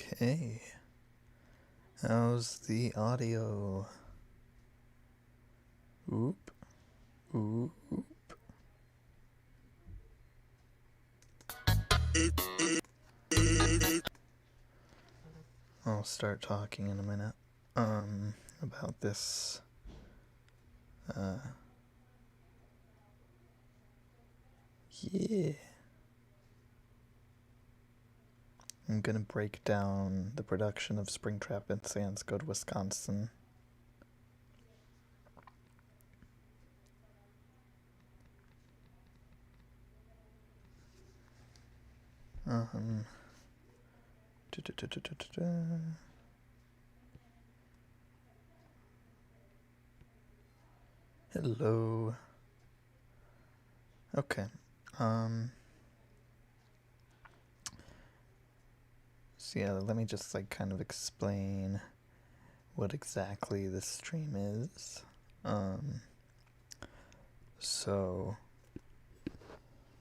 Okay. How's the audio? Oop. Oop. I'll start talking in a minute. About this. Yeah. I'm gonna break down the production of Springtrap Sans Go, Wisconsin. Hello. Okay. So yeah, let me just kind of explain what exactly this stream is. So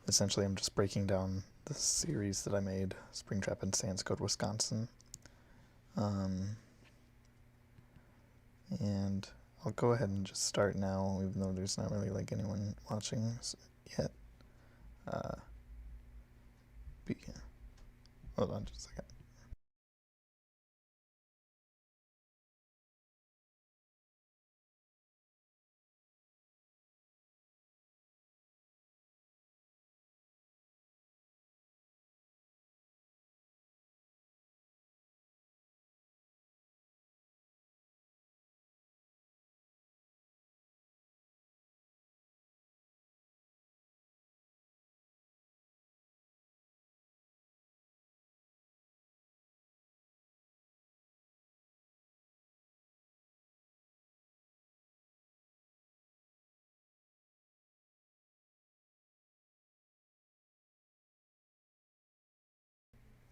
essentially I'm just breaking down the series that I made, Springtrap and Sans Go, Wisconsin. And I'll go ahead and just start now, even though there's not really anyone watching yet. Hold on just a second.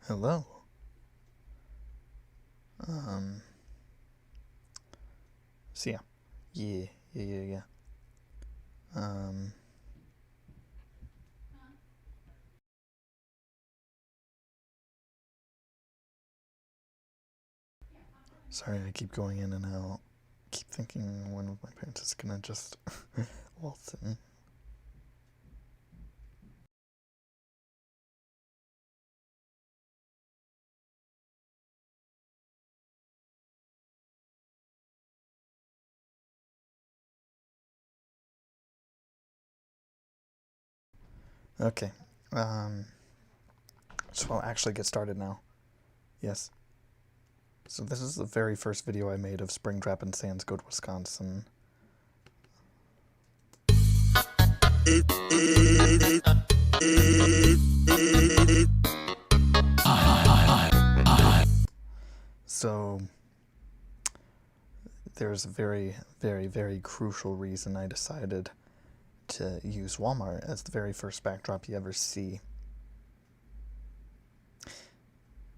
Hello. So yeah. Yeah. Sorry, I keep going in and out. Keep thinking one of my parents is gonna just waltz in. Okay. So I'll actually get started now. Yes. So this is the very first video I made of Springtrap and Sans Go, Wisconsin. So there's a very, very, very crucial reason I decided to use Walmart as the very first backdrop you ever see.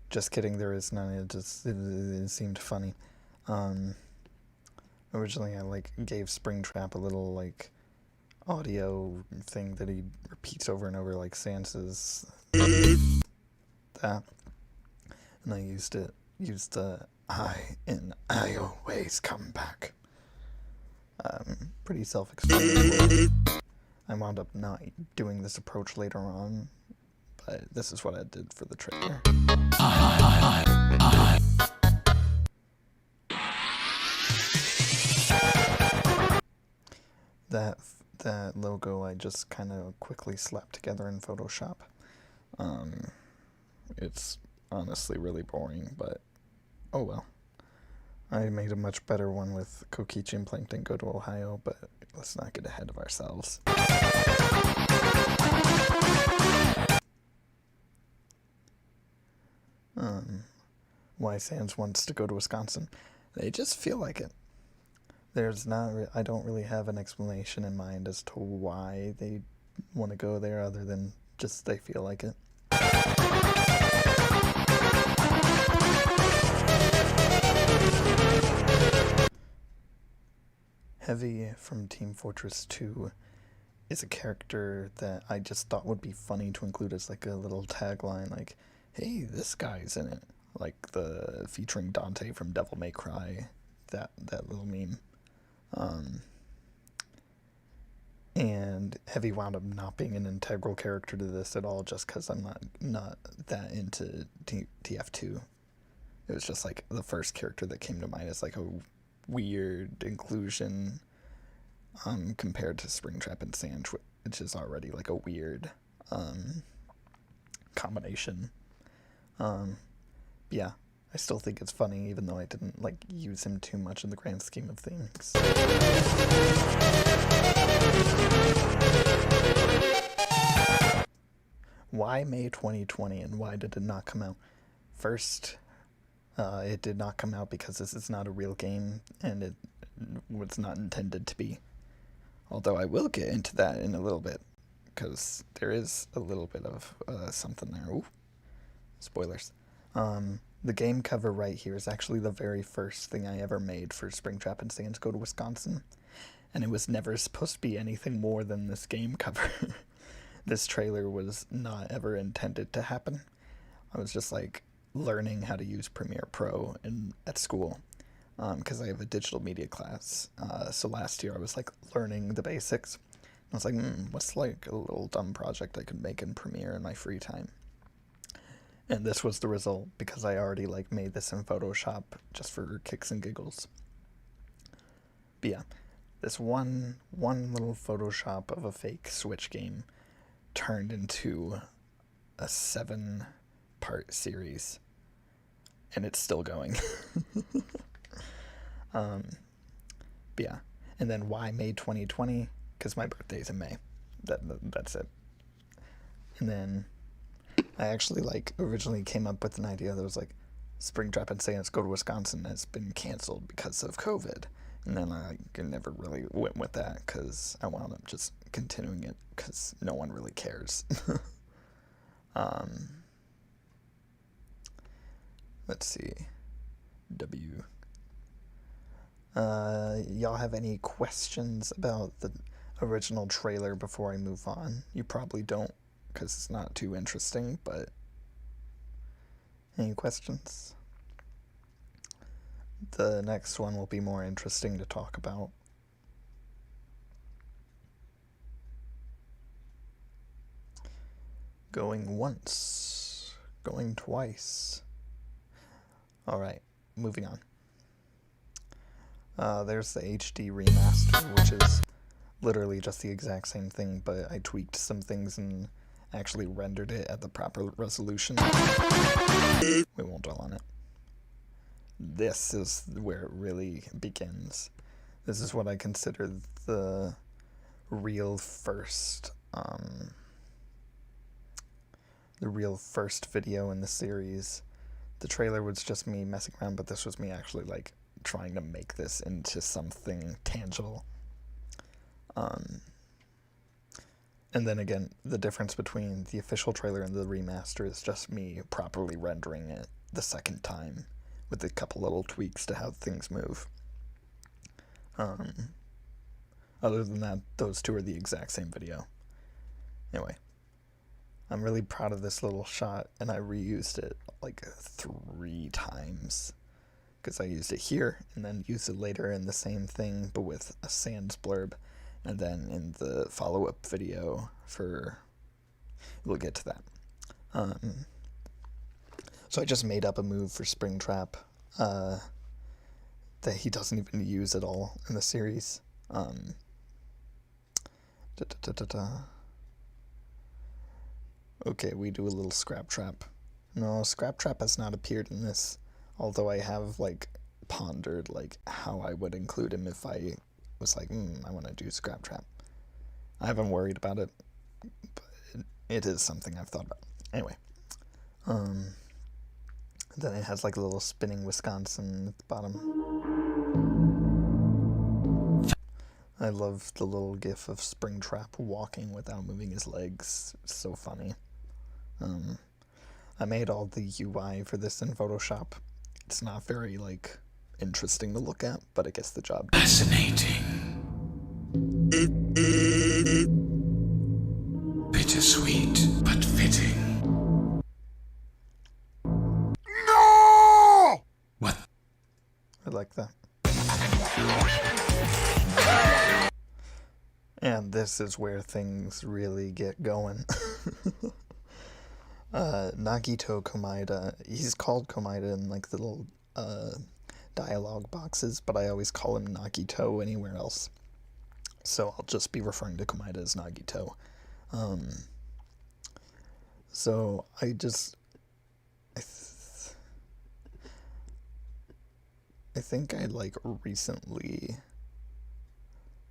Just kidding, there is none. It seemed funny. Originally I gave Springtrap a little audio thing that he repeats over and over, like Sans's that, and I used the I always come back. Pretty self-explanatory. I wound up not doing this approach later on, but this is what I did for the trailer. That logo I just kind of quickly slapped together in Photoshop. It's honestly really boring, but oh well. I made a much better one with Kokichi and Plankton Go to Ohio, but let's not get ahead of ourselves. Why Sans wants to go to Wisconsin. They just feel like it. I don't really have an explanation in mind as to why they want to go there other than just they feel like it. Heavy from Team Fortress 2 is a character that I just thought would be funny to include as a little tagline, hey, this guy's in it. like the featuring Dante from Devil May Cry, that little meme. And Heavy wound up not being an integral character to this at all, just because I'm not that into TF2. It was just like the first character that came to mind as like a weird inclusion, compared to Springtrap and Sans, which is already like a weird combination. Yeah, I still think it's funny, even though I didn't like use him too much in the grand scheme of things. Why May 2020, and why did it not come out? First, it did not come out because this is not a real game, and it was not intended to be. Although I will get into that in a little bit, because there is a little bit of something there. Ooh, spoilers. The game cover right here is actually the very first thing I ever made for Springtrap and Sans Go to Wisconsin, and it was never supposed to be anything more than this game cover. This trailer was not ever intended to happen. I was just like learning how to use Premiere Pro at school, because I have a digital media class. So last year I was like learning the basics. I was like, what's like a little dumb project I could make in Premiere in my free time? And this was the result, because I already like made this in Photoshop just for kicks and giggles. But yeah, this one little Photoshop of a fake Switch game turned into a 7-part series, and it's still going. But yeah, and then why May 2020? Because my birthday's in May. That's it. And then I actually like originally came up with an idea that was like, Springtrap and Sans Go to Wisconsin has been canceled because of COVID. And then I never really went with that, because I wound up just continuing it because no one really cares. Let's see. Y'all have any questions about the original trailer before I move on? You probably don't, because it's not too interesting, but any questions? The next one will be more interesting to talk about. Going once, going twice. Alright, moving on. There's the HD remaster, which is literally just the exact same thing, but I tweaked some things and actually rendered it at the proper resolution. We won't dwell on it. This is where it really begins. This is what I consider the real first video in the series. The trailer was just me messing around, but this was me actually like trying to make this into something tangible. And then again, the difference between the official trailer and the remaster is just me properly rendering it the second time, with a couple little tweaks to how things move. Other than that, those two are the exact same video. Anyway, I'm really proud of this little shot, and I reused it like 3 times. Because I used it here, and then used it later in the same thing, but with a Sans blurb, and then in the follow-up video for... We'll get to that. So I just made up a move for Springtrap that he doesn't even use at all in the series. Okay, we do a little Scrap Trap. No, Scrap Trap has not appeared in this, although I have like pondered like how I would include him if I was like, I want to do Scrap Trap. I haven't worried about it, but it is something I've thought about. Anyway, then it has like a little spinning Wisconsin at the bottom. I love the little gif of Springtrap walking without moving his legs. It's so funny. I made all the UI for this in Photoshop. It's not very, like, interesting to look at, but it gets the job done. Fascinating. Bittersweet, but fitting. No! this is where things really get going. Nagito Komaeda, he's called Komaeda in like the little dialogue boxes, but I always call him Nagito anywhere else. So I'll just be referring to Komaeda as Nagito. So I think I like recently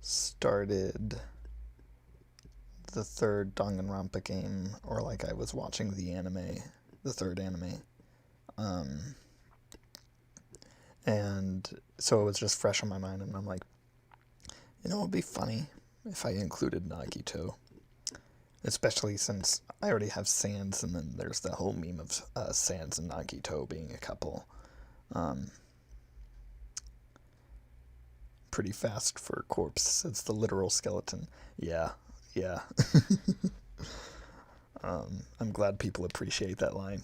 started the third Danganronpa game, or like I was watching the anime, the third anime. And so it was just fresh on my mind, and I'm like, you know, it'd be funny if I included Nagito. Especially since I already have Sans, and then there's the whole meme of Sans and Nagito being a couple. Pretty fast for a corpse. It's the literal skeleton. Yeah. I'm glad people appreciate that line.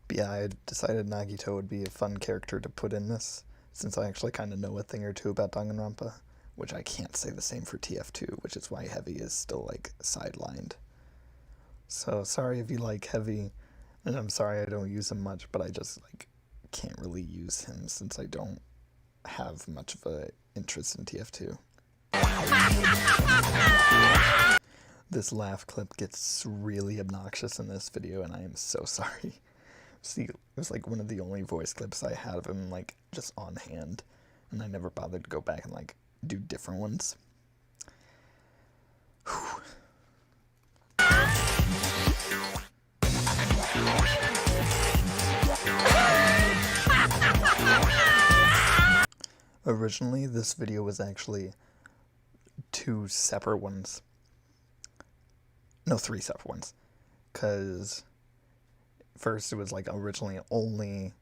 But yeah, I decided Nagito would be a fun character to put in this, since I actually kind of know a thing or two about Danganronpa, which I can't say the same for TF2, which is why Heavy is still, like, sidelined. So, sorry if you like Heavy, and I'm sorry I don't use him much, but I just, like, can't really use him since I don't have much of a interest in TF2. This laugh clip gets really obnoxious in this video, and I am so sorry. See, it was like one of the only voice clips I had of him, like, just on hand, and I never bothered to go back and, like, do different ones. Whew. Originally, this video was actually 2 separate ones. No, 3 separate ones. Because first it was like originally only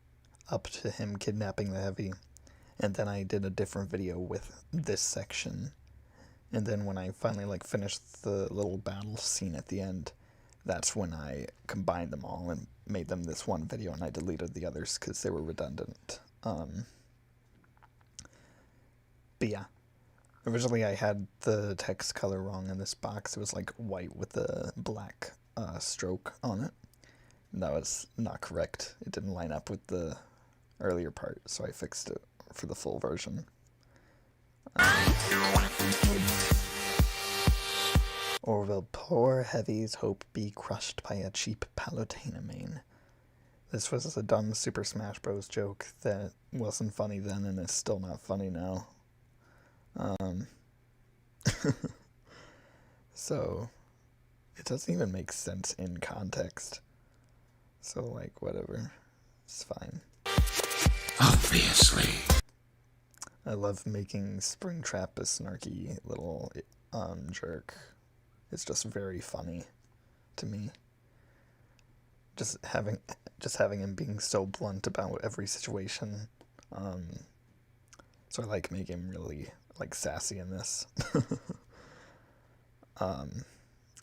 up to him kidnapping the Heavy, and then I did a different video with this section, and then when I finally like finished the little battle scene at the end, that's when I combined them all and made them this one video, and I deleted the others because they were redundant. But yeah, originally I had the text color wrong in this box. It was like white with a black stroke on it. That was not correct. It didn't line up with the earlier part, so I fixed it for the full version. Or will poor Heavy's hope be crushed by a cheap Palutena main? This was a dumb Super Smash Bros. Joke that wasn't funny then and is still not funny now. So, it doesn't even make sense in context. So, like, whatever. It's fine. Obviously. I love making Springtrap a snarky little jerk. It's just very funny to me. Just having him being so blunt about every situation. So I like making him really like sassy in this.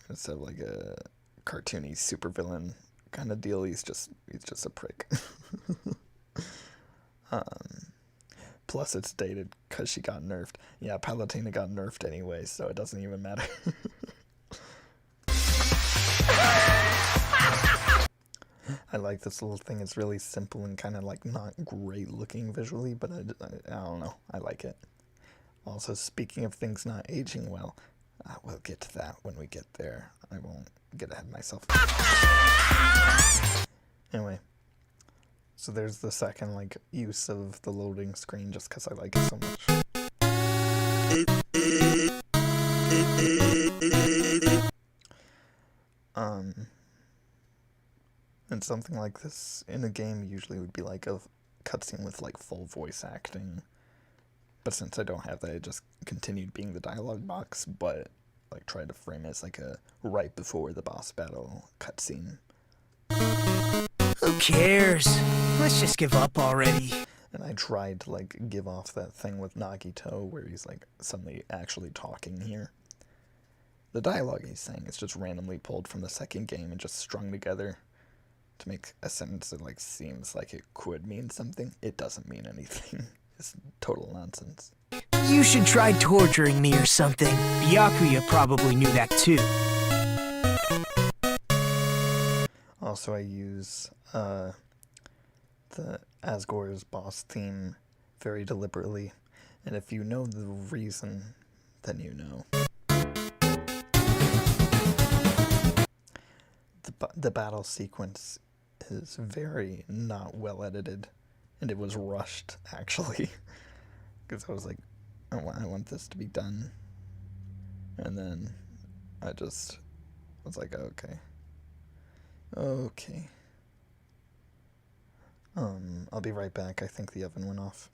Instead of like a cartoony supervillain kind of deal, he's just a prick. Plus it's dated because she got nerfed. Yeah, Palutena got nerfed anyway, so it doesn't even matter. I like this little thing. It's really simple and kind of like not great looking visually, but I don't know. I like it. Also, speaking of things not aging well, we'll get to that when we get there. I won't get ahead of myself. Anyway, so there's the second like use of the loading screen just because I like it so much. And something like this in a game usually would be like a cutscene with like full voice acting. But since I don't have that, it just continued being the dialogue box, but like tried to frame it as like a right before the boss battle cutscene. Who cares? Let's just give up already. And I tried to like give off that thing with Nagito where he's like suddenly actually talking here. The dialogue he's saying is just randomly pulled from the second game and just strung together to make a sentence that like seems like it could mean something. It doesn't mean anything. It's total nonsense. You should try torturing me or something. Byakuya probably knew that too. Also, I use the Asgore's boss theme very deliberately, and if you know the reason, then you know. The battle sequence is very not well edited, and it was rushed, actually, because I was like, oh, I want this to be done, and then I just was like, okay. I'll be right back. I think the oven went off.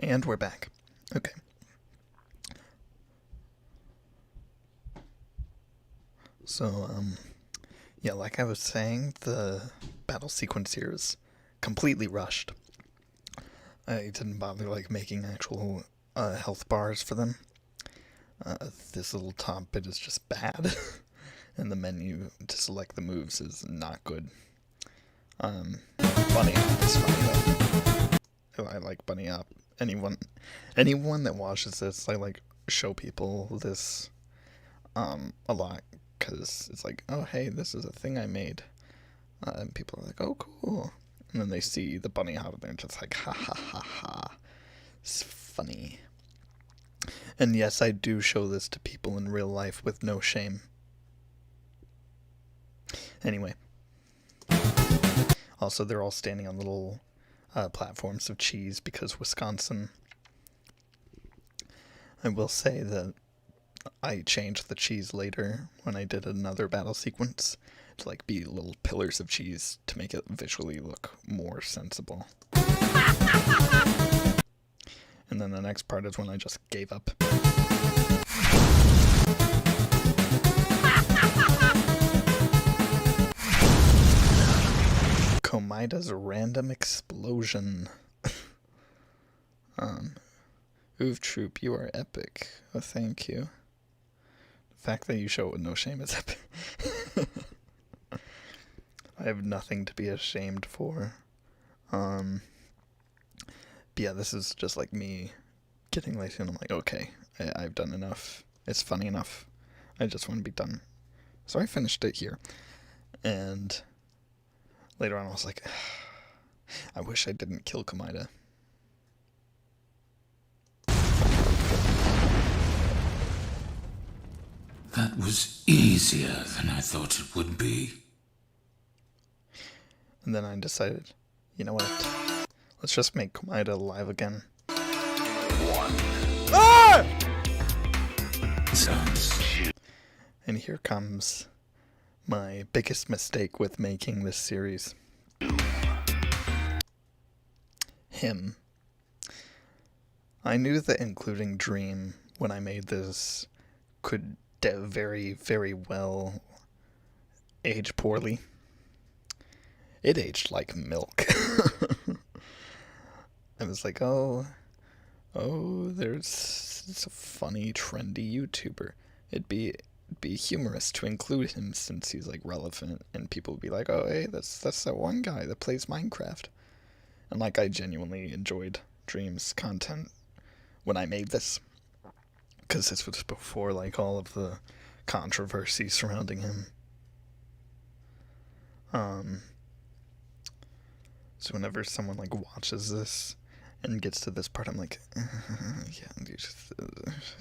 And we're back. Okay. So, yeah, like I was saying, the battle sequence here is completely rushed. I didn't bother, like, making actual health bars for them. This little top bit is just bad. And the menu to select the moves is not good. Bunny Hop is funny, though. I like Bunny Hop. Anyone that watches this, I, like, show people this a lot, because it's like, oh, hey, this is a thing I made. And people are like, oh, cool. And then they see the bunny hop and they're just like, ha ha ha ha. It's funny. And yes, I do show this to people in real life with no shame. Anyway. Also, they're all standing on little platforms of cheese because Wisconsin. I will say that I changed the cheese later when I did another battle sequence to like be little pillars of cheese to make it visually look more sensible. And then the next part is when I just gave up. Komaida's random explosion. Oof, Troop, you are epic. Oh, thank you. The fact that you show it with no shame is epic. I have nothing to be ashamed for. But yeah, this is just like me getting lazy, and I'm like, okay, I've done enough. It's funny enough. I just want to be done. So I finished it here. And later on I was like, I wish I didn't kill Komida. That was easier than I thought it would be. And then I decided, you know what? Let's just make Komida alive again. Ah! And here comes my biggest mistake with making this series. Him. I knew that including Dream when I made this could very, very well age poorly. It aged like milk. I was like, oh, there's a funny, trendy YouTuber. It'd be humorous to include him since he's like relevant, and people would be like, oh, hey, that's that one guy that plays Minecraft. And like, I genuinely enjoyed Dream's content when I made this, because this was before like all of the controversy surrounding him. So whenever someone like watches this and gets to this part, I'm like, yeah, you just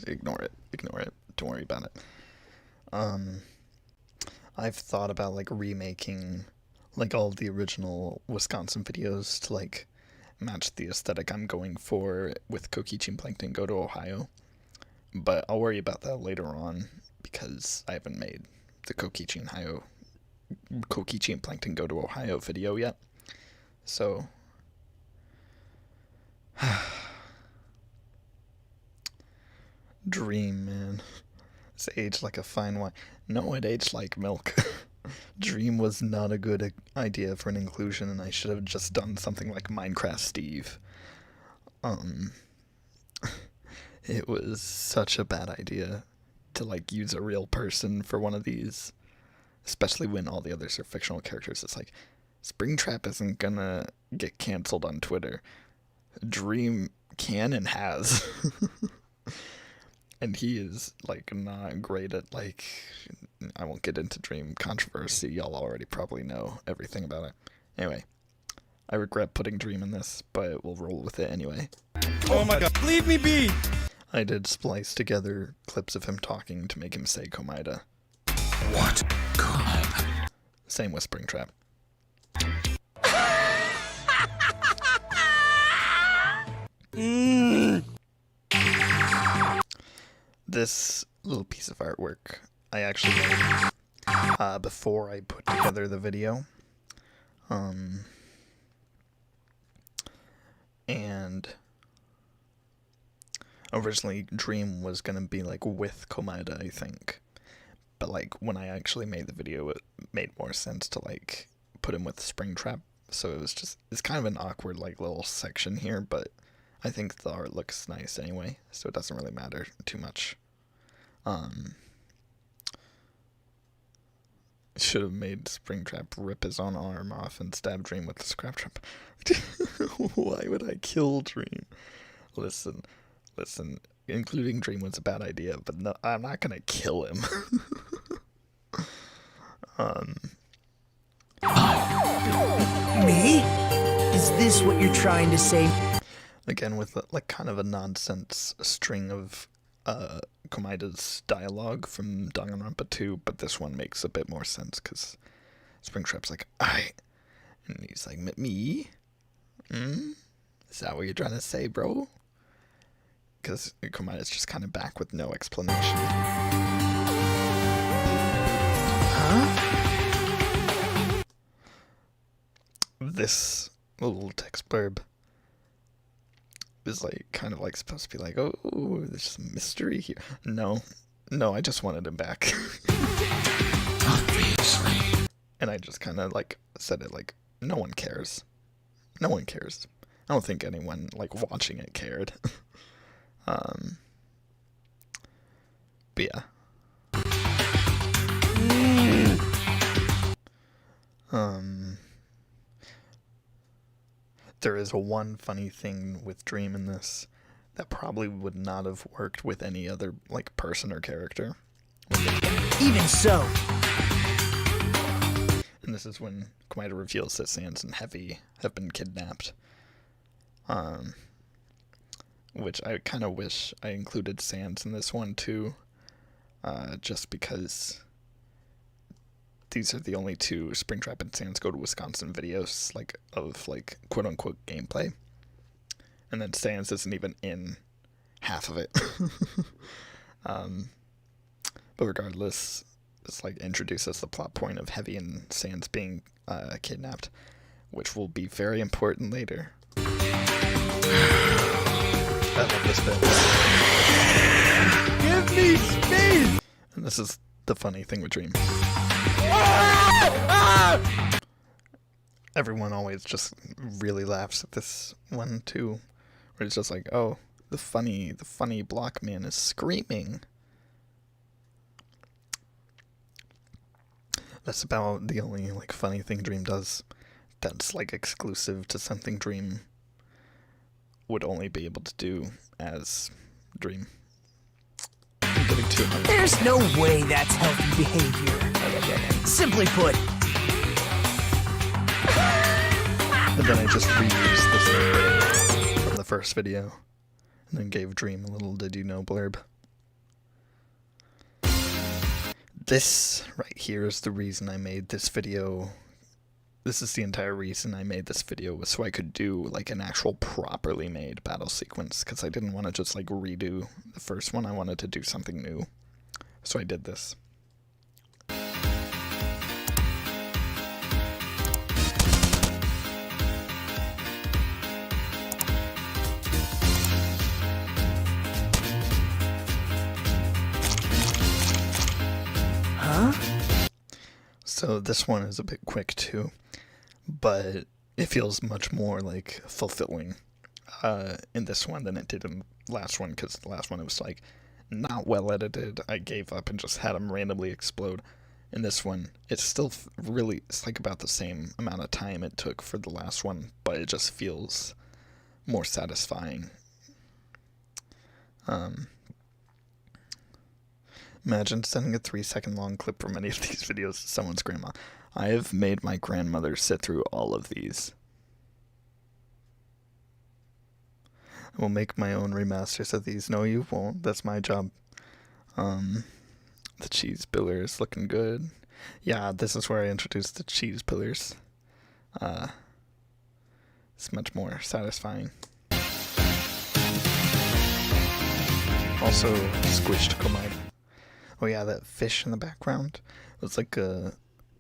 ignore it. Don't worry about it. I've thought about like remaking like all of the original Wisconsin videos to like match the aesthetic I'm going for with Kokichi and Plankton Go to Ohio. But I'll worry about that later on because I haven't made the Kokichi and Plankton Go to Ohio video yet. So Dream, man. It's aged like a fine wine. No, it aged like milk. Dream was not a good idea for an inclusion, and I should have just done something like Minecraft Steve. It was such a bad idea to like use a real person for one of these, especially when all the others are fictional characters. It's like, Springtrap isn't gonna get canceled on Twitter. Dream can and has. And he is like not great at like, I won't get into Dream controversy. Y'all already probably know everything about it. Anyway, I regret putting Dream in this, but we'll roll with it anyway. Oh my god, leave me be! I did splice together clips of him talking to make him say Komida. What crime? Same with Springtrap. This little piece of artwork I actually made before I put together the video. And originally Dream was gonna be like with Komida, I think. But like when I actually made the video, it made more sense to like put him with Springtrap. So it's kind of an awkward like little section here, but I think the art looks nice anyway, so it doesn't really matter too much. Should have made Springtrap rip his own arm off and stab Dream with the scrap trap. Why would I kill Dream? Listen, including Dream was a bad idea, but no, I'm not gonna kill him. Me? Is this what you're trying to say? Again, with like kind of a nonsense string of Komida's dialogue from Danganronpa 2, but this one makes a bit more sense because Springtrap's like, and he's like, me? Is that what you're trying to say, bro? Because Komida's just kind of back with no explanation. Huh? This little text blurb is like kind of like supposed to be like, oh, there's some mystery here. No, I just wanted him back. Obviously. And I just kind of like said it like, no one cares. I don't think anyone like watching it cared. But yeah. There is one funny thing with Dream in this that probably would not have worked with any other like person or character. Even so. And this is when Komaeda reveals that Sans and Heavy have been kidnapped. Which I kind of wish I included Sans in this one too. Just because these are the only two Springtrap and Sans Go to Wisconsin videos, like, of, like, quote-unquote gameplay. And then Sans isn't even in half of it. But regardless, this, like, introduces the plot point of Heavy and Sans being kidnapped, which will be very important later. I love this bit. Give me space! And this is the funny thing with Dream. Everyone always just really laughs at this one too, where it's just like, oh, the funny block man is screaming. That's about the only like funny thing Dream does that's like exclusive to something Dream would only be able to do as Dream. There's no way that's healthy behavior. Simply put. And then I just reused this from the first video, and then gave Dream a little did you know blurb. This right here is the reason I made this video. This is the entire reason I made this video, was so I could do like an actual properly made battle sequence, because I didn't want to just like redo the first one. I wanted to do something new. So I did this. Huh? So this one is a bit quick too, but it feels much more like fulfilling in this one than it did in the last one, because the last one it was like not well edited. I gave up and just had them randomly explode. In this one, it's still really, it's like about the same amount of time it took for the last one, but it just feels more satisfying. Imagine sending a 3-second long clip from any of these videos to someone's grandma. I have made my grandmother sit through all of these. I will make my own remasters of these. No, you won't. That's my job. The cheese pillars looking good. Yeah, this is where I introduced the cheese pillars. It's much more satisfying. Also, squished Komaeda. Oh yeah, that fish in the background. It was like a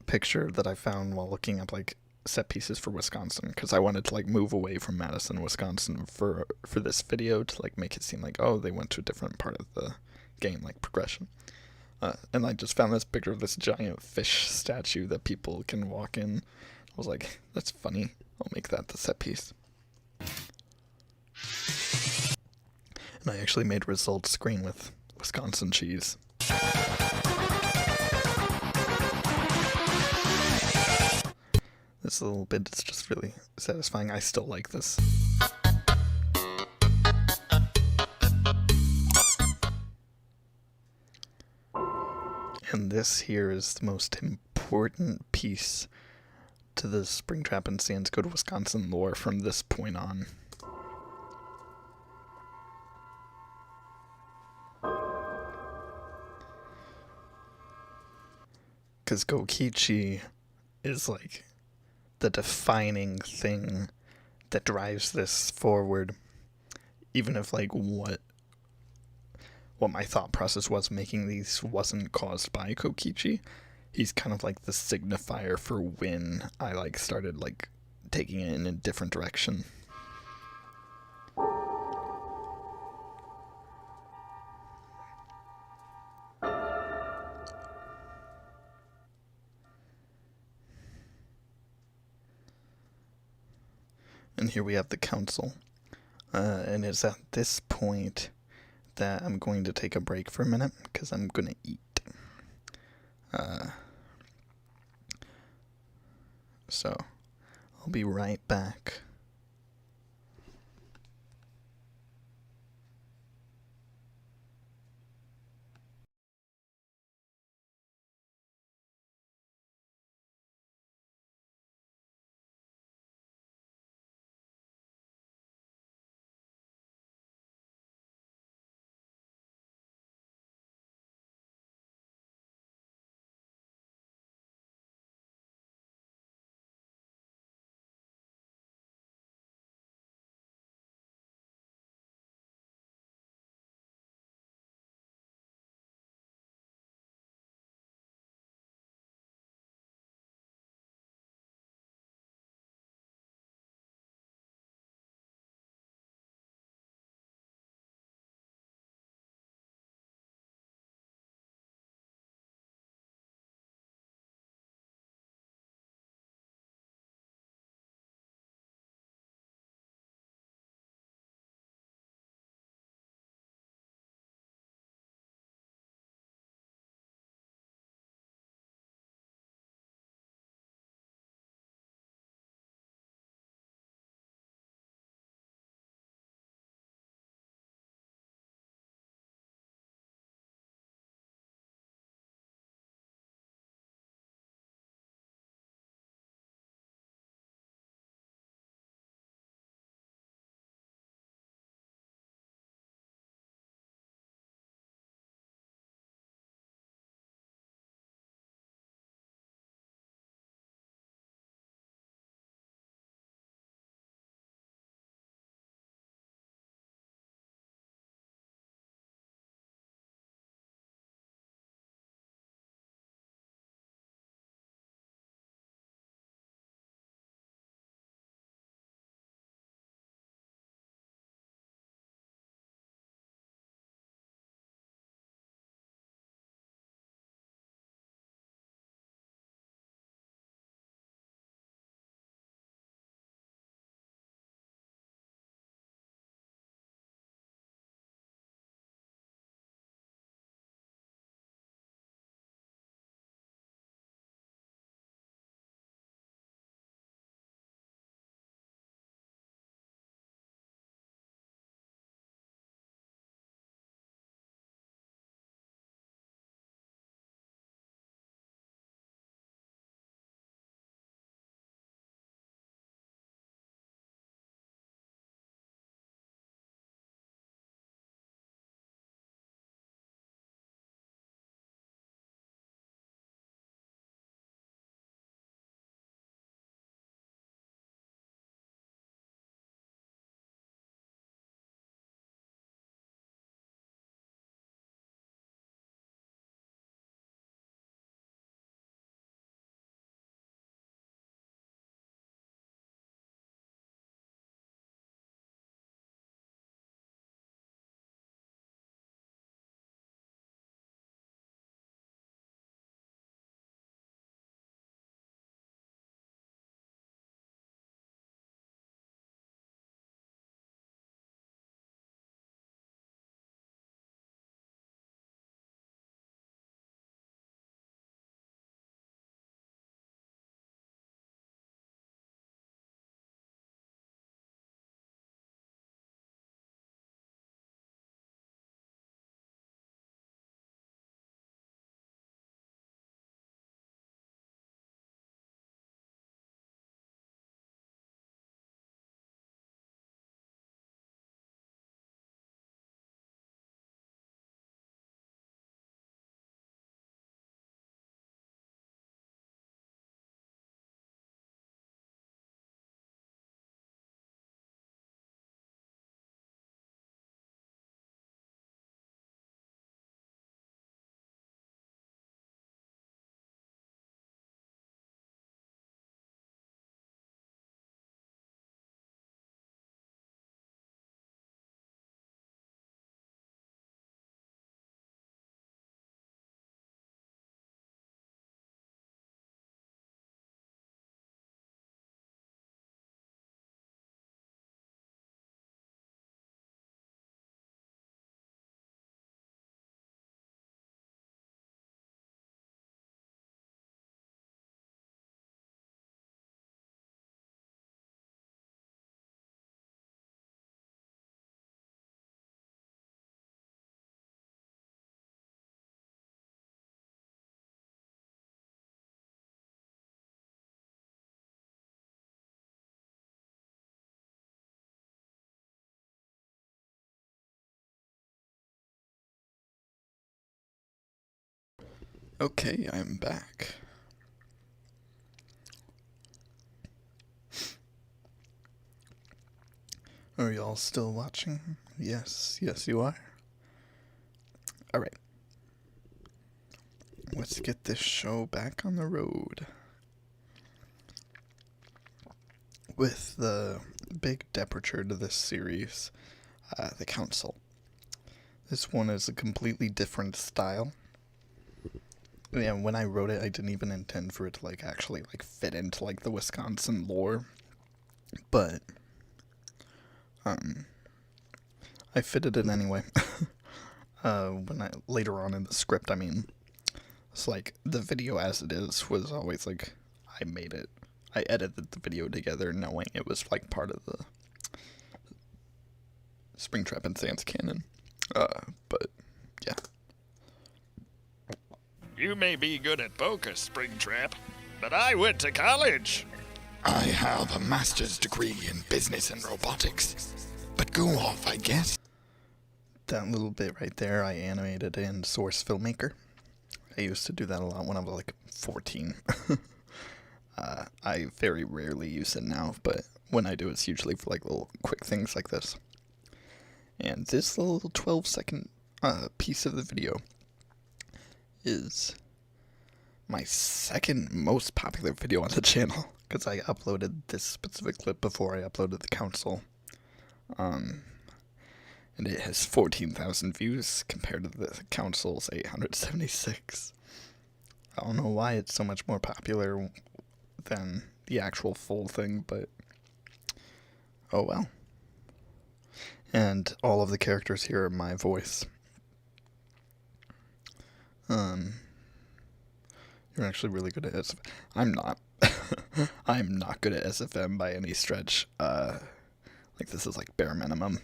picture that I found while looking up like set pieces for Wisconsin, because I wanted to like move away from Madison, Wisconsin for this video to like make it seem like, oh, they went to a different part of the game, like progression. And I just found this picture of this giant fish statue that people can walk in. I was like, that's funny. I'll make that the set piece. And I actually made a results screen with Wisconsin cheese. This little bit is just really satisfying. I still like this. And this here is the most important piece to the Springtrap and Sans Go to Wisconsin lore from this point on. Because Gokichi is like the defining thing that drives this forward. Even if like what my thought process was making these wasn't caused by Kokichi, he's kind of like the signifier for when I like started like taking it in a different direction. And here we have the council. And it's at this point that I'm going to take a break for a minute, because I'm going to eat. So I'll be right back. Okay, I'm back. Are y'all still watching? Yes, you are. Alright. Let's get this show back on the road. With the big departure to this series, the Council. This one is a completely different style. Yeah, when I wrote it, I didn't even intend for it to actually fit into the Wisconsin lore, but I fitted it anyway. Later on in the script, it's the video as it is was always I made it. I edited the video together knowing it was part of the Springtrap and Sans canon. But yeah. You may be good at poker, Springtrap, but I went to college. I have a master's degree in business and robotics. But go off, I guess. That little bit right there, I animated in Source Filmmaker. I used to do that a lot when I was 14. I very rarely use it now, but when I do, it's usually for little quick things like this. And this little 12-second piece of the video is my second most popular video on the channel, because I uploaded this specific clip before I uploaded the Council. And it has 14,000 views compared to the Council's 876. I don't know why it's so much more popular than the actual full thing, but oh well. And all of the characters here are my voice. You're actually really good at SFM. I'm not. I'm not good at SFM by any stretch. This is bare minimum.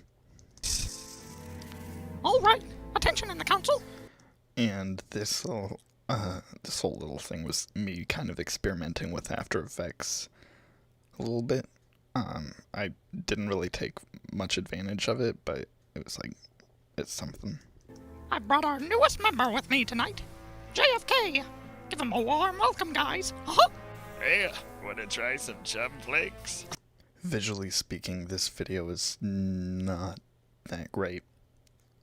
All right, attention in the Council. And this whole little thing was me kind of experimenting with After Effects a little bit. I didn't really take much advantage of it, but it was it's something. I brought our newest member with me tonight, JFK. Give him a warm welcome, guys. Hey, wanna try some chum flakes? Visually speaking, this video is not that great.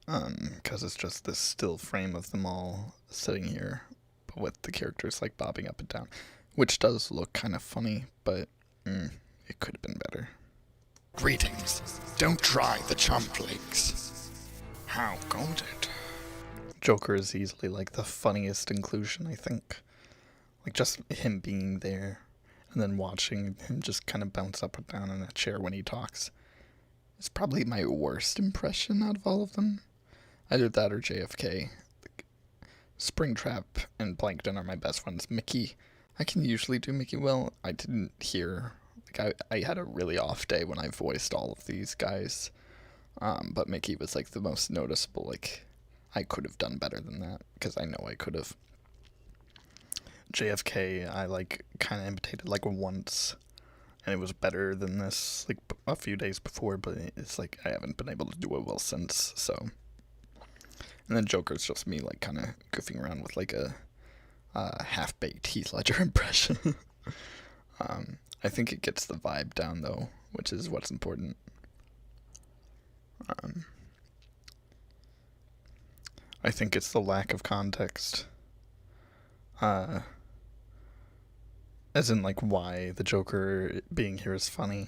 Because it's just this still frame of them all sitting here, but with the characters bobbing up and down, which does look kind of funny, but it could have been better. Greetings. Don't try the chum flakes. How goes it? Joker is easily the funniest inclusion, I think. Just him being there, and then watching him just kind of bounce up and down in a chair when he talks. It's probably my worst impression out of all of them. Either that or JFK. Springtrap and Plankton are my best ones. Mickey, I can usually do Mickey well. I didn't hear, I had a really off day when I voiced all of these guys. But Mickey was the most noticeable. I could have done better than that, because I know I could have. JFK, I kind of imitated once, and it was better than this a few days before, but it's I haven't been able to do it well since, so. And then Joker's just me kind of goofing around with a half-baked Heath Ledger impression. I think it gets the vibe down though, which is what's important. I think it's the lack of context. As in why the Joker being here is funny.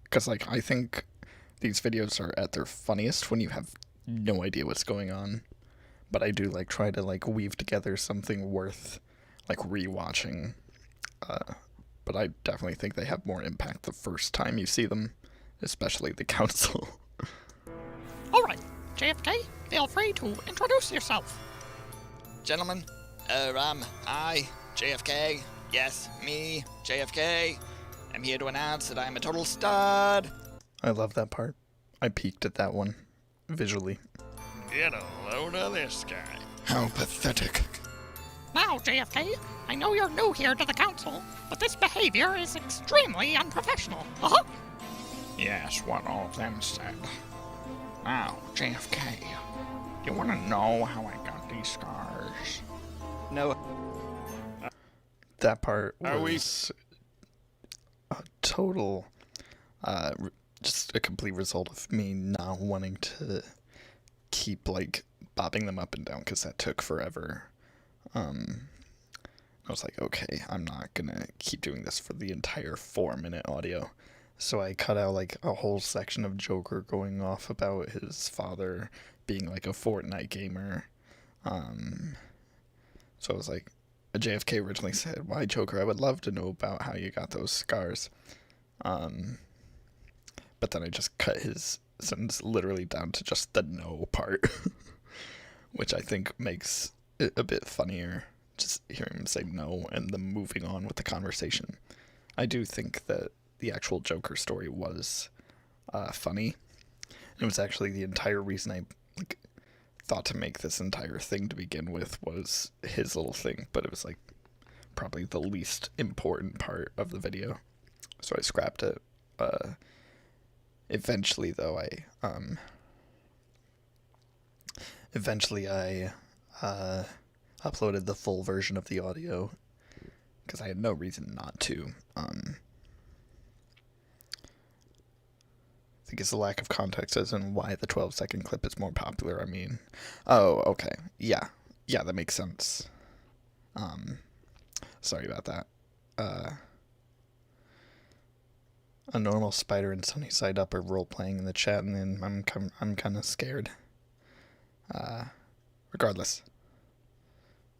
Because I think these videos are at their funniest when you have no idea what's going on, but I do try to weave together something worth rewatching. But I definitely think they have more impact the first time you see them, especially the Council. All right, JFK, feel free to introduce yourself. Gentlemen, I, JFK, yes, me, JFK, I'm here to announce that I'm a total stud. I love that part. I peeked at that one, visually. Get a load of this guy. How pathetic. Now, JFK, I know you're new here to the Council, but this behavior is extremely unprofessional. Yes, what all of them said. Now, JFK, you want to know how I got these scars? No. That part Are we- was a total, just a complete result of me not wanting to keep, like, bobbing them up and down, because that took forever. I was like, okay, I'm not gonna keep doing this for the entire 4-minute audio. So I cut out, like, a whole section of Joker going off about his father being, like, a Fortnite gamer. So I was like, JFK originally said, "Why, Joker, I would love to know about how you got those scars." But then I just cut his sentence literally down to just the no part, which I think makes it a bit funnier, just hearing him say no and then moving on with the conversation. I do think that the actual Joker story was funny. It was actually the entire reason I thought to make this entire thing to begin with, was his little thing, but it was like probably the least important part of the video, so I scrapped it. Eventually though, I uploaded the full version of the audio because I had no reason not to. I think it's the lack of context as in why the 12-second clip is more popular. I mean, oh, okay. Yeah, that makes sense. Sorry about that. A normal Spider and Sunny Side Up are role-playing in the chat, and then I'm kind of scared. Regardless,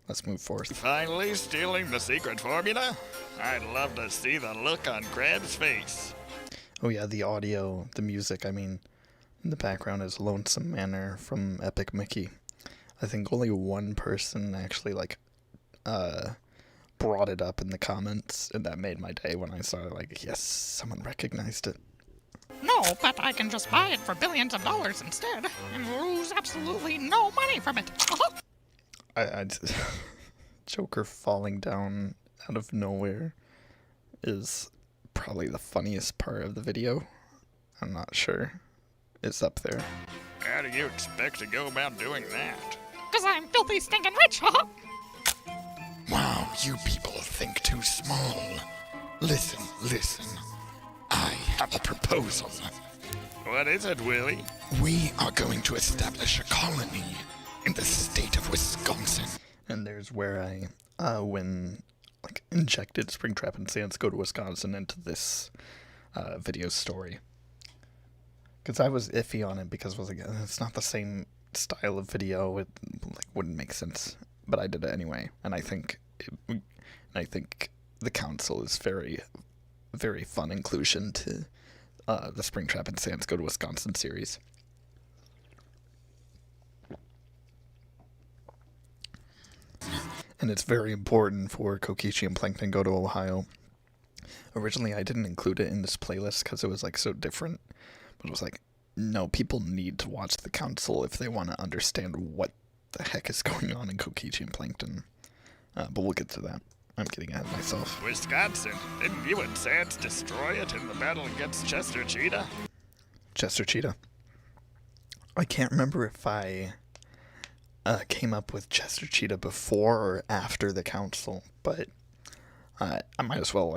let's move forward. Finally stealing the secret formula? I'd love to see the look on Crab's face. Oh yeah, the audio, the music, I mean, in the background is Lonesome Manor from Epic Mickey. I think only one person actually, brought it up in the comments, and that made my day when I saw it, yes, someone recognized it. No, but I can just buy it for billions of dollars instead, and lose absolutely no money from it. Joker falling down out of nowhere is probably the funniest part of the video. I'm not sure. It's up there. How do you expect to go about doing that? Because I'm filthy stinking rich, Wow, you people think too small. Listen. I have a proposal. What is it, Willie? We are going to establish a colony in the state of Wisconsin. And there's where I injected Springtrap and Sans Go to Wisconsin into this video story. Because I was iffy on it because I was like, it's not the same style of video. It wouldn't make sense. But I did it anyway, and I think the council is very, very fun inclusion to the Springtrap and Sans Go to Wisconsin series. And it's very important for Kokichi and Plankton Go to Ohio. Originally, I didn't include it in this playlist because it was so different. But it was no, people need to watch the council if they want to understand what the heck is going on in Kokichi and Plankton. But we'll get to that. I'm getting ahead of myself. Wisconsin? Didn't you and Sans destroy it in the battle against Chester Cheetah? Chester Cheetah. I can't remember if I came up with Chester Cheetah before or after the council, but I might as well,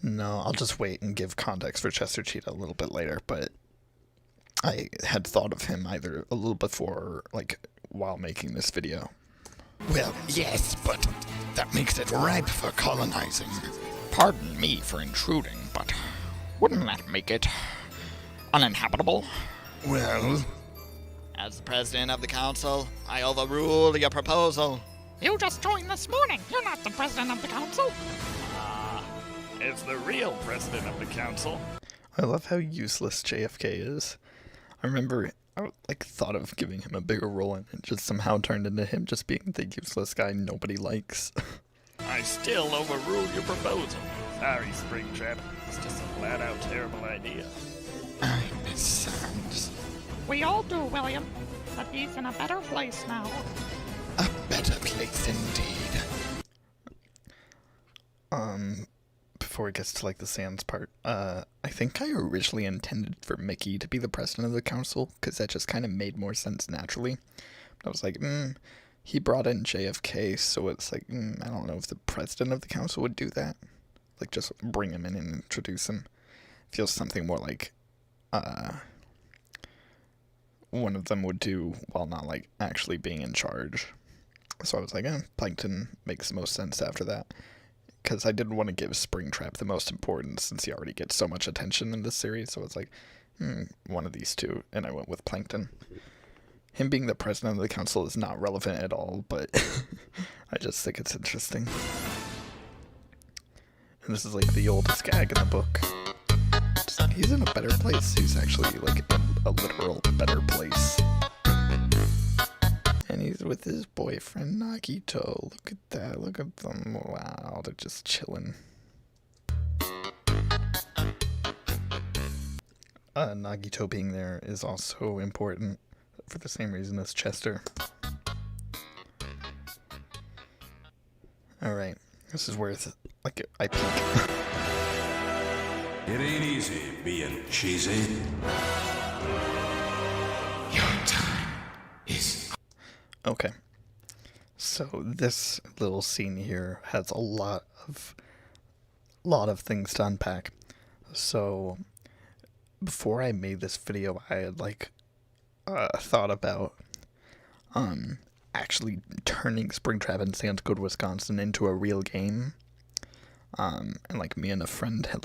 no, I'll just wait and give context for Chester Cheetah a little bit later, but I had thought of him either a little before or, while making this video. Well, yes, but that makes it ripe for colonizing. Pardon me for intruding, but wouldn't that make it uninhabitable? Well, As the president of the council, I overrule your proposal. You just joined this morning. You're not the president of the council. it's the real president of the council. I love how useless JFK is. I remember I thought of giving him a bigger role, and it just somehow turned into him just being the useless guy nobody likes. I still overrule your proposal. Sorry, Springtrap. It's just a flat-out terrible idea. I miss Sans. We all do, William. But he's in a better place now. A better place indeed. Before it gets to the Sans part, I think I originally intended for Mickey to be the president of the council, because that just kind of made more sense naturally. But I was like, he brought in JFK, so it's like, I don't know if the president of the council would do that. Like, just bring him in and introduce him. Feels something more like, one of them would do while not, like, actually being in charge. So I was like, Plankton makes the most sense after that. Because I didn't want to give Springtrap the most importance since he already gets so much attention in this series. So I was like, one of these two. And I went with Plankton. Him being the president of the council is not relevant at all, but I just think it's interesting. And this is like the oldest gag in the book. Just, he's in a better place. He's actually like in a literal better place. And he's with his boyfriend Nagito. Look at that. Look at them. Wow, they're just chilling. Nagito being there is also important for the same reason as Chester. Alright, this is worth, like, I peek. It ain't easy being cheesy. Your time is... Okay. So this little scene here has a lot of things to unpack. So before I made this video, I had thought about actually turning Springtrap and Sans Go, Wisconsin into a real game. And like me and a friend had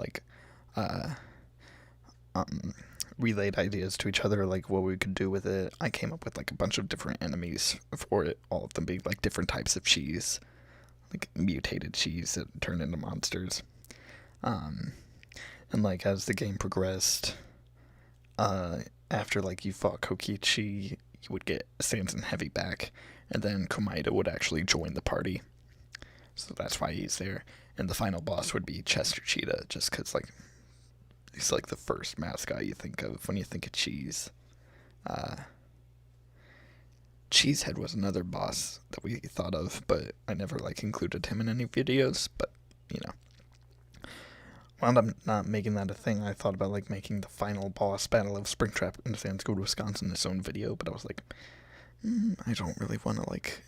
relayed ideas to each other, like what we could do with it. I came up with like a bunch of different enemies for it, all of them being like different types of cheese, like mutated cheese that turn into monsters. And like as the game progressed, after like you fought Kokichi, you would get Sans and Heavy back, and then Komaeda would actually join the party. So that's why he's there. And the final boss would be Chester Cheetah, just because like he's like the first mascot you think of when you think of cheese. Cheesehead was another boss that we thought of, but I never like included him in any videos. But you know, wound up not making that a thing. I thought about like making the final boss battle of Springtrap and Sans Go, Wisconsin its own video, but I was like, I don't really want to like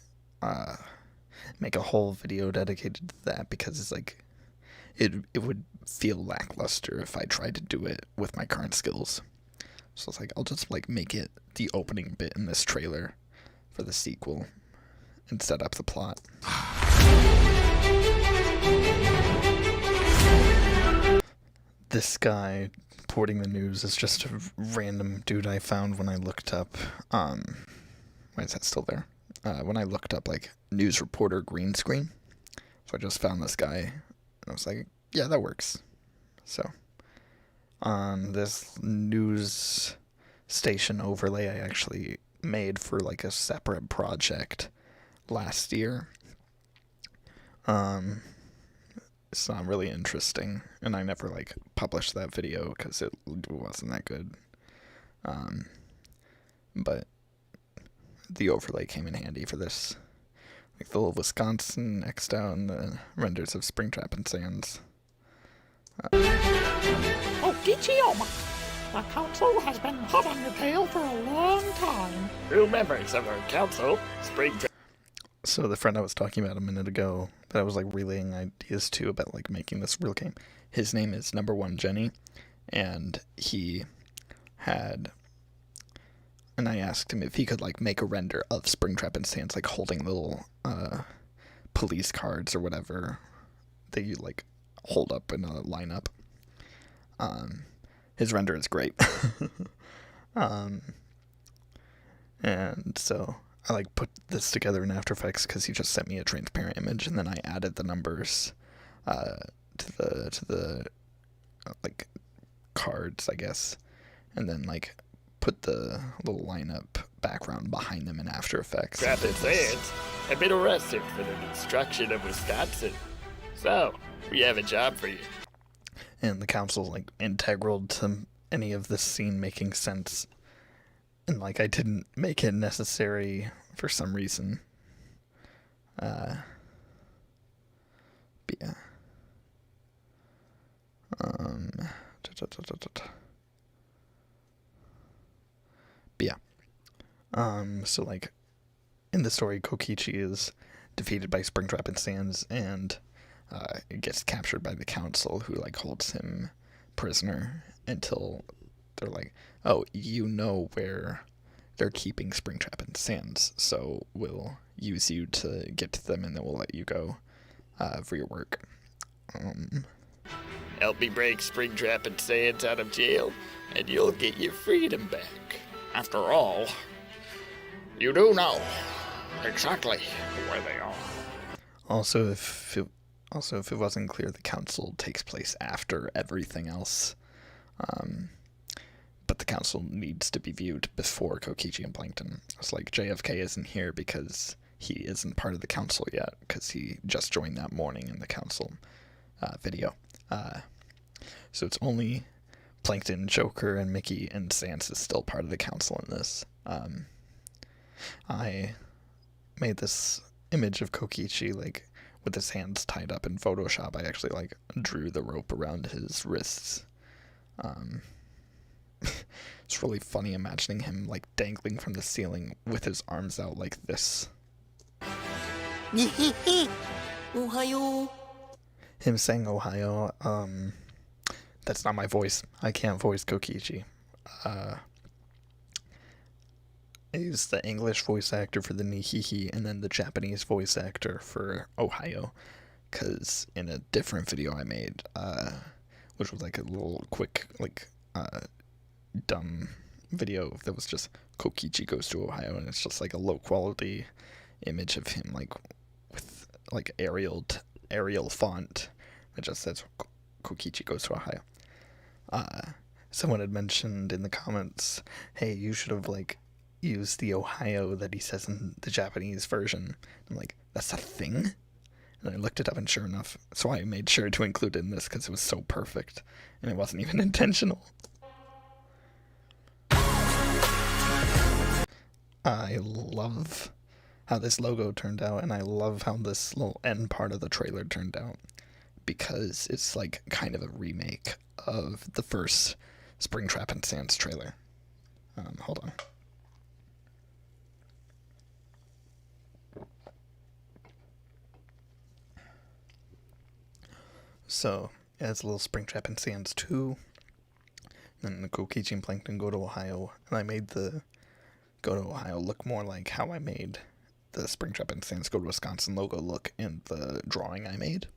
make a whole video dedicated to that, because it's like it would feel lackluster if I tried to do it with my current skills. So it's like, I'll just like make it the opening bit in this trailer for the sequel and set up the plot. This guy reporting the news is just a random dude I found when I looked up, why is that still there? When I looked up like news reporter green screen. So I just found this guy and I was like, yeah, that works. So on this news station overlay I actually made for like a separate project last year. It's not really interesting, and I never like published that video because it wasn't that good. But the overlay came in handy for this. Like the little Wisconsin X'd out and the renders of Springtrap and Sans. Oh, Gichioma! The council has been hot on your tail for a long time. New members of our council, Springtrap. So the friend I was talking about a minute ago that I was like relaying ideas to about like making this real game, his name is Number One Jenny, and he had, and I asked him if he could like make a render of Springtrap and Sans, like holding little police cards or whatever that you like hold up in a lineup. His render is great. And so I like put this together in After Effects because he just sent me a transparent image, and then I added the numbers to the like cards, I guess, and then like put the little lineup background behind them in After Effects. Springtrap and Sans have been arrested for the destruction of Wisconsin. So, we have a job for you. And the council's like integral to any of this scene making sense. And like I didn't make it necessary for some reason. But yeah. But yeah. So like in the story, Kokichi is defeated by Springtrap and Sans, and gets captured by the council, who like holds him prisoner until they're like, oh, you know where they're keeping Springtrap and Sans, so we'll use you to get to them, and then we'll let you go for your work. Help me break Springtrap and Sans out of jail, and you'll get your freedom back. After all, you do know exactly where they are. Also, if it wasn't clear, the council takes place after everything else. But the council needs to be viewed before Kokichi and Plankton. It's like JFK isn't here because he isn't part of the council yet, because he just joined that morning in the council video. So it's only Plankton, Joker, and Mickey, and Sans is still part of the council in this. I made this image of Kokichi, like, with his hands tied up in Photoshop. I actually, like, drew the rope around his wrists. It's really funny imagining him, like, dangling from the ceiling with his arms out like this. Ohayo. Him saying Ohio, that's not my voice. I can't voice Kokichi. I used the English voice actor for the Nihihi and then the Japanese voice actor for Ohio, because in a different video I made, which was like a little quick, like, dumb video that was just Kokichi goes to Ohio, and it's just like a low quality image of him, like, with like Arial font that just says Kokichi goes to Ohio. Someone had mentioned in the comments, hey, you should have like used the Ohio that he says in the Japanese version. I'm like, that's a thing? And I looked it up, and sure enough, so I made sure to include it in this because it was so perfect, and it wasn't even intentional. I love how this logo turned out, and I love how this little end part of the trailer turned out, because it's like kind of a remake of the first Springtrap and Sans trailer. Hold on. So, yeah, it's a little Springtrap and Sans 2. Then the Kokichi and Plankton go to Ohio, and I made the Go to Ohio look more like how I made the Springtrap and Sans Go to Wisconsin logo look in the drawing I made,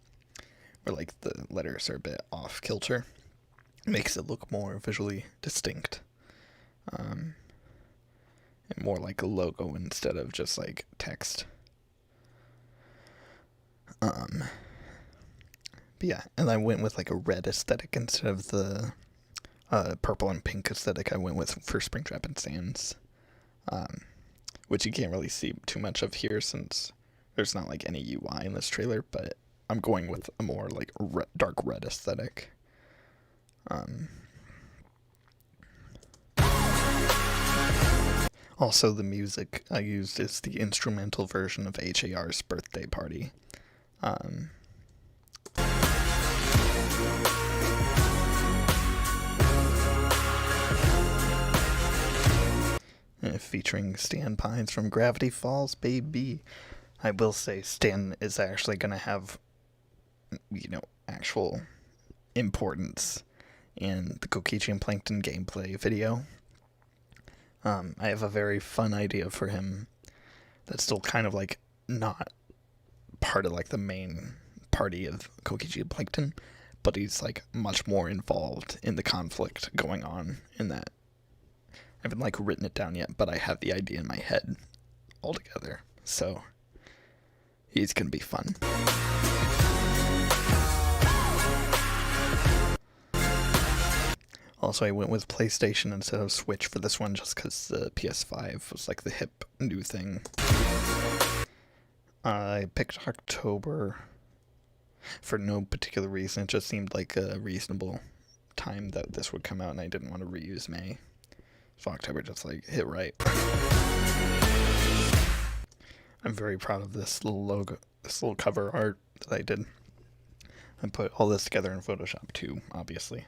where like the letters are a bit off kilter. It makes it look more visually distinct, and more like a logo instead of just like text. But yeah, and I went with like a red aesthetic instead of the purple and pink aesthetic I went with for Springtrap and Sans. Which you can't really see too much of here since there's not like any UI in this trailer, but I'm going with a more like dark red aesthetic. Also, the music I used is the instrumental version of HAR's Birthday Party. Featuring Stan Pines from Gravity Falls, baby. I will say Stan is actually going to have, actual importance in the Kokichi and Plankton gameplay video. I have a very fun idea for him that's still kind of like not part of like the main party of Kokichi and Plankton, but he's like much more involved in the conflict going on in that. I haven't like written it down yet, but I have the idea in my head altogether. So he's gonna be fun. Also, I went with PlayStation instead of Switch for this one just because the PS5 was like the hip new thing. I picked October for no particular reason. It just seemed like a reasonable time that this would come out, and I didn't want to reuse May. So October just like hit right. I'm very proud of this little logo, this little cover art that I did. I put all this together in Photoshop too, obviously.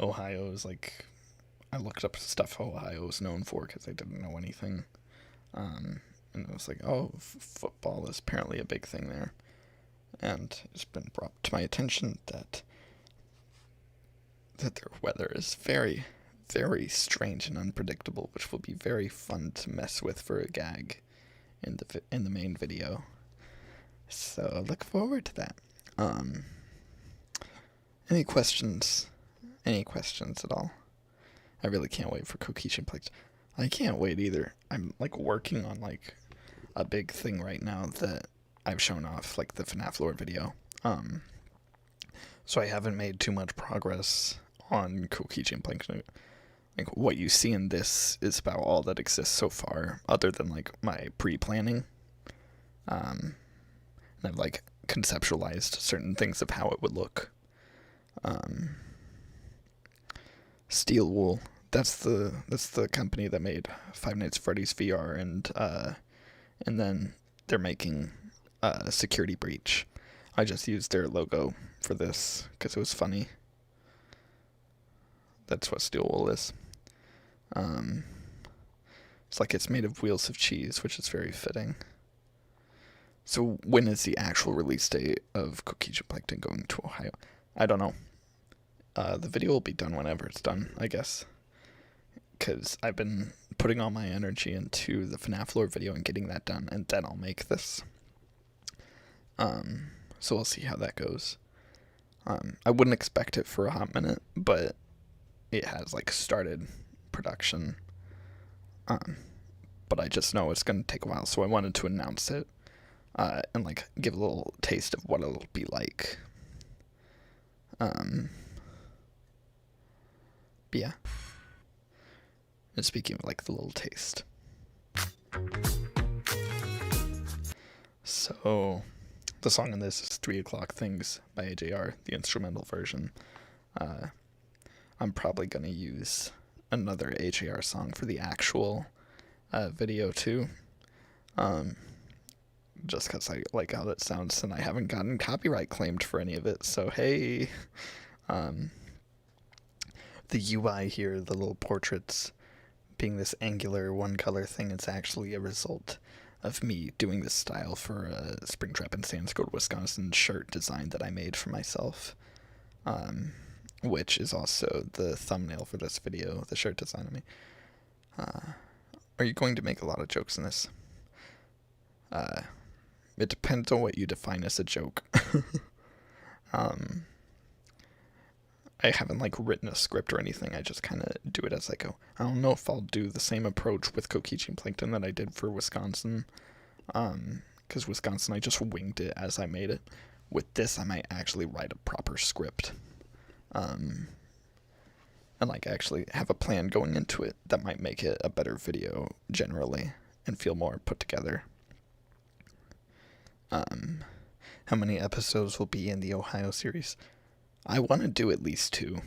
Ohio is like, I looked up stuff Ohio is known for because I didn't know anything. And it was like, oh, football is apparently a big thing there. And it's been brought to my attention that their weather is very, very strange and unpredictable, which will be very fun to mess with for a gag in the main video. So look forward to that. Any questions? Any questions at all? I really can't wait for Kokichi Plex. I can't wait either. I'm like working on like a big thing right now that I've shown off, like the FNAF lore video. So I haven't made too much progress on Kokichi and Plankton. Like what you see in this is about all that exists so far, other than like my pre-planning. And I've like conceptualized certain things of how it would look. Steel Wool, that's the company that made Five Nights at Freddy's VR, and then they're making Security Breach. I just used their logo for this because it was funny. That's what Steel Wool is. It's like it's made of wheels of cheese, which is very fitting. So when is the actual release date of Kokichi Plankton going to Ohio? I don't know. The video will be done whenever it's done, I guess. Because I've been putting all my energy into the FNAF lore video and getting that done, and then I'll make this. So we'll see how that goes. I wouldn't expect it for a hot minute, but it has, like, started production. But I just know it's going to take a while, so I wanted to announce it. And, like, give a little taste of what it'll be like. But yeah. And speaking of, like, the little taste. So, the song in this is 3 O'Clock Things by AJR, the instrumental version. I'm probably going to use another AJR song for the actual video, too. Just because I like how that sounds, and I haven't gotten copyright claimed for any of it, so hey. The UI here, the little portraits, being this angular one-color thing, is actually a result of me doing this style for a Springtrap Sans Go, Wisconsin shirt design that I made for myself, which is also the thumbnail for this video, the shirt design of me. Are you going to make a lot of jokes in this? It depends on what you define as a joke. I haven't, like, written a script or anything. I just kind of do it as I go. I don't know if I'll do the same approach with Kokichi Plankton that I did for Wisconsin. Because Wisconsin, I just winged it as I made it. With this, I might actually write a proper script. And, like, actually have a plan going into it that might make it a better video generally and feel more put together. How many episodes will be in the Ohio series? I want to do at least 2,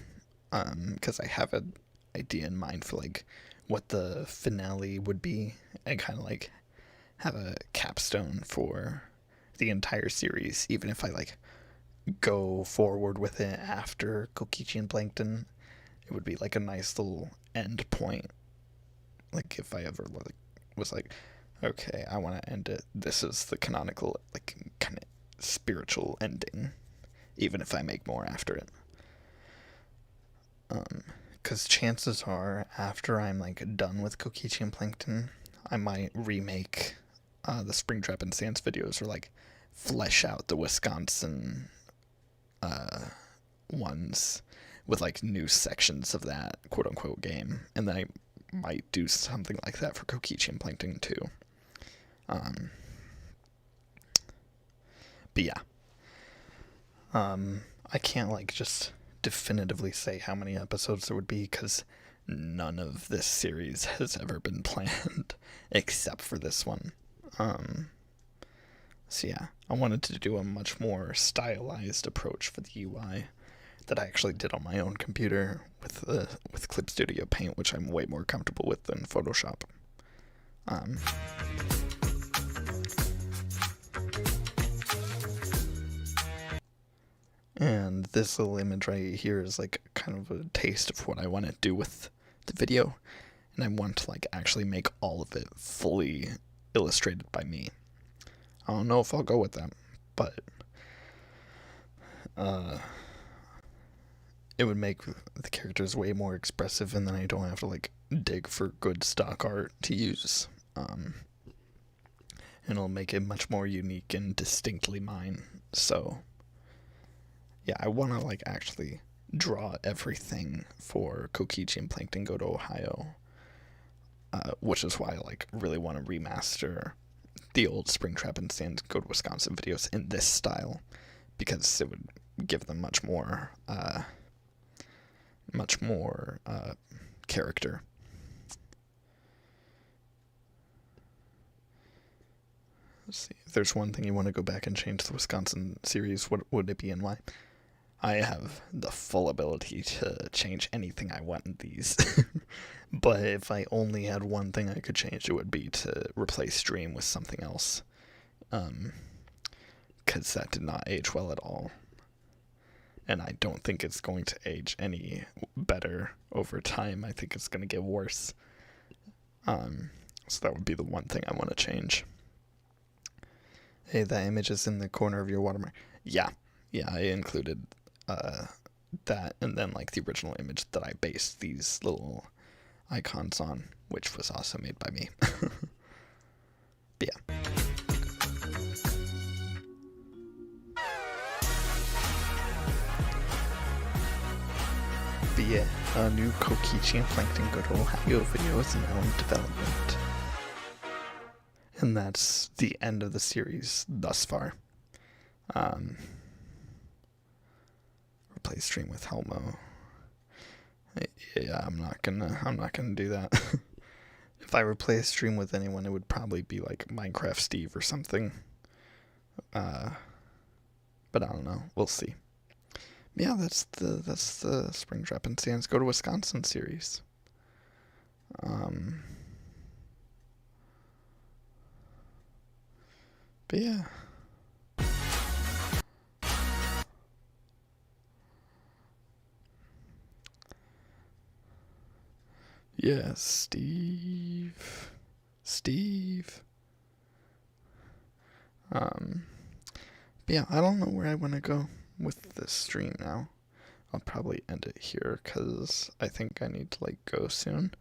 because I have an idea in mind for, like, what the finale would be, and kind of, like, have a capstone for the entire series, even if I, like, go forward with it after Kokichi and Plankton. It would be, like, a nice little end point. Like, if I ever, like, was like, okay, I want to end it. This is the canonical, like, kind of spiritual ending. Even if I make more after it. Because chances are, after I'm, like, done with Kokichi and Plankton, I might remake the Springtrap and Sans videos, or, like, flesh out the Wisconsin ones with, like, new sections of that quote-unquote game. And then I might do something like that for Kokichi and Plankton, too. But yeah. I can't, like, just definitively say how many episodes there would be, because none of this series has ever been planned, except for this one. So yeah, I wanted to do a much more stylized approach for the UI that I actually did on my own computer with Clip Studio Paint, which I'm way more comfortable with than Photoshop. And this little image right here is, like, kind of a taste of what I want to do with the video. and I want to like actually make all of it fully illustrated by me. I don't know if I'll go with that, but it would make the characters way more expressive, and then I don't have to like dig for good stock art to use. And it'll make it much more unique and distinctly mine. So yeah, I want to like actually draw everything for Kokichi and Plankton Go to Ohio, which is why I like really want to remaster the old Springtrap and Sans Go to Wisconsin videos in this style, because it would give them much more character. Let's see. If there's one thing you want to go back and change the Wisconsin series, what would it be and why? I have the full ability to change anything I want in these. But if I only had one thing I could change, it would be to replace Dream with something else. Because that did not age well at all. And I don't think it's going to age any better over time. I think it's going to get worse. So that would be the one thing I want to change. Hey, that image is in the corner of your watermark. Yeah, I included that, and then like the original image that I based these little icons on, which was also made by me. But yeah. But yeah, a new Kokichi and Plankton Go to Ohio video is now in development. And that's the end of the series thus far. Replace Stream with Helmo. Yeah, I'm not gonna do that. If I replace Stream with anyone, it would probably be like Minecraft Steve or something. But I don't know. We'll see. Yeah, that's the Springtrap and Sans Go to Wisconsin series. But yeah. Yeah, Steve. But yeah, I don't know where I want to go with this stream now. I'll probably end it here because I think I need to like go soon.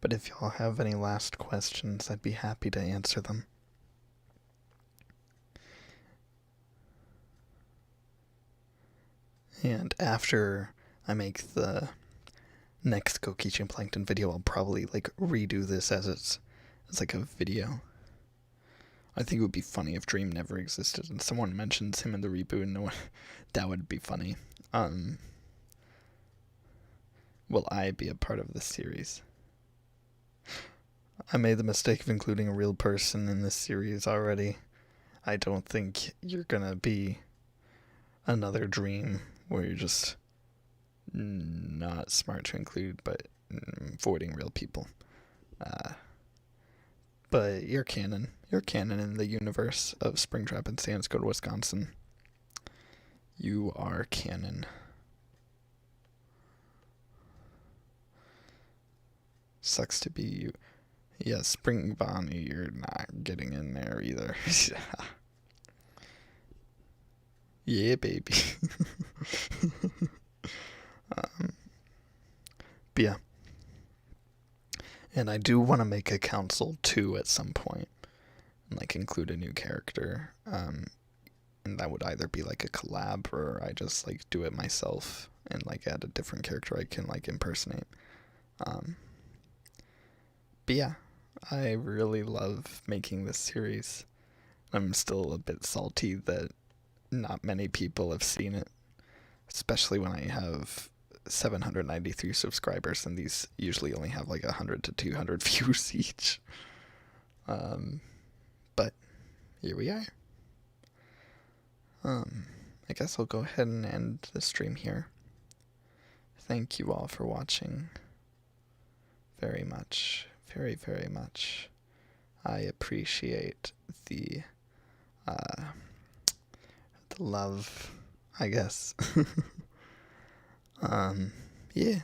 But if y'all have any last questions, I'd be happy to answer them. And after I make the next Kokichi and Plankton video, I'll probably like redo this as like a video. I think it would be funny if Dream never existed and someone mentions him in the reboot and no one, that would be funny. Will I be a part of this series? I made the mistake of including a real person in this series already. I don't think you're gonna be another Dream where you're just not smart to include, but avoiding real people. But you're canon. You're canon in the universe of Springtrap and Sans Go to Wisconsin. You are canon. Sucks to be you. Yeah, Spring Bonnie, you're not getting in there either. Yeah, baby. But yeah. And I do want to make a council too at some point, and like include a new character. And that would either be like a collab, or I just like do it myself and like add a different character I can like impersonate. But yeah, I really love making this series. I'm still a bit salty that not many people have seen it, especially when I have 793 subscribers and these usually only have like 100 to 200 views each. But here we are. I guess I'll go ahead and end the stream here. Thank you all for watching. Very much. Very, very much. I appreciate the love, I guess. Yeah.